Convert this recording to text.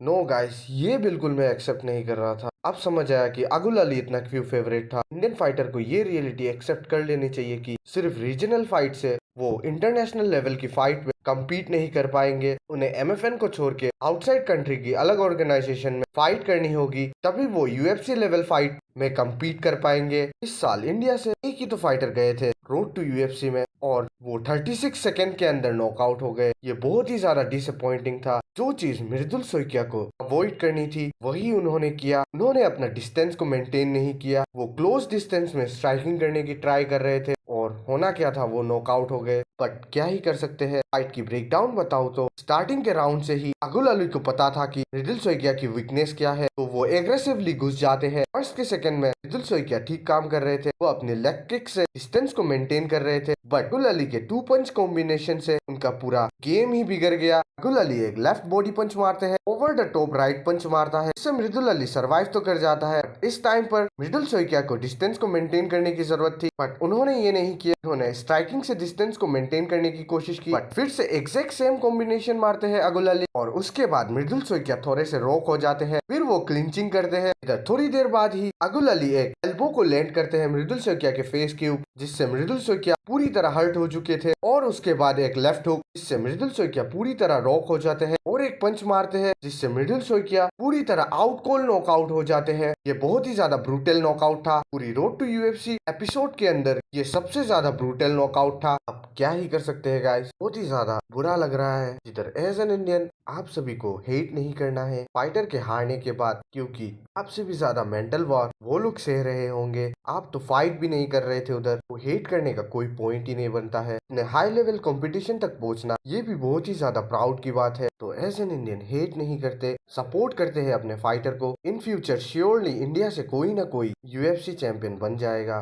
No guys, ये बिल्कुल मैं एक्सेप्ट नहीं कर रहा था। अब समझ आया कि अगुल अली इतना क्यों फेवरेट था। इंडियन फाइटर को ये रियलिटी एक्सेप्ट कर लेनी चाहिए कि सिर्फ रीजनल फाइट से वो इंटरनेशनल लेवल की फाइट में compete नहीं कर पाएंगे। उन्हें एमएफएन को छोड़ के आउटसाइड कंट्री की अलग ऑर्गेनाइजेशन में फाइट करनी होगी, तभी वो यूएफसी लेवल फाइट में compete कर पाएंगे। इस साल इंडिया से एक ही तो फाइटर गए थे रोड टू यूएफसी में, और वो 36 सेकंड के अंदर नॉकआउट हो गए। ये बहुत ही ज्यादा डिसअपॉइंटिंग था। जो चीज मृदुल सोइकिया को अवॉइड करनी थी वही उन्होंने किया। उन्होंने अपना डिस्टेंस को मेंटेन नहीं किया। वो क्लोज डिस्टेंस में स्ट्राइकिंग करने की ट्राई कर रहे थे और होना क्या था, वो नॉकआउट हो गए। बट क्या ही कर सकते हैं। फाइट की ब्रेकडाउन बताऊं तो स्टार्टिंग के राउंड से ही अगुल अली को पता था कि मृदुल सोइकिया की वीकनेस क्या है, तो वो एग्रेसिवली घुस जाते हैं। फर्स्ट के सेकंड में मृदुल सोइकिया ठीक काम कर रहे थे। वो अपने लेग किक से डिस्टेंस को मेंटेन कर रहे थे, बट अगुल अली के 2 पंच कॉम्बिनेशन से उनका पूरा गेम ही बिगड़ गया। अगुल अली एक लेफ्ट बॉडी पंच मारते हैं, ओवर द टॉप राइट पंच मारता है, इससे मृदुल अली सर्वाइव तो कर जाता है। इस टाइम पर मृदुल सोइकिया को डिस्टेंस को मेंटेन करने की जरूरत थी, बट उन्होंने ये नहीं किया। उन्होंने स्ट्राइकिंग से डिस्टेंस को मेंटेन करने की कोशिश की, बट फिर से एग्जैक्ट सेम कॉम्बिनेशन मारते हैं अगुल अली, और उसके बाद मृदुल सोइकिया थोड़े से रॉक हो जाते हैं। फिर वो क्लिंचिंग करते हैं। इधर थोड़ी देर बाद ही अगुल अली एक एल्बो को लैंड करते हैं मृदुल सोइकिया के फेस के ऊपर, जिससे मृदुल सोइकिया पूरी तरह हर्ट हो चुके थे। और उसके बाद एक लेफ्ट हुक, जिससे मृदुल सोइकिया पूरी तरह रॉक हो जाते हैं, और एक पंच मारते हैं जिससे मृदुल सोइकिया पूरी तरह आउट कॉल नॉकआउट हो जाते हैं। ये बहुत ही ज्यादा ब्रूटल नॉकआउट था। पूरी रोड टू यूएफसी एपिसोड के अंदर ये सबसे ज्यादा ब्रूटल नॉकआउट था। अब क्या ही कर सकते हैं गाइस, बहुत ही ज्यादा बुरा लग रहा है। जिधर एज एन इंडियन आप सभी को हेट नहीं करना है फाइटर के हारने के बाद, क्योंकि आपसे भी ज्यादा मेंटल वॉर वो लोग सह रहे होंगे। आप तो फाइट भी नहीं कर रहे थे उधर, तो हेट करने का कोई पॉइंट ही नहीं बनता है। हाई लेवल कंपटीशन तक पहुंचना ये भी बहुत ही ज्यादा प्राउड की बात है। तो एज एन इंडियन हेट नहीं करते, सपोर्ट करते हैं अपने फाइटर को। इन फ्यूचर श्योरली इंडिया से कोई ना कोई यूएफसी चैंपियन बन जाएगा।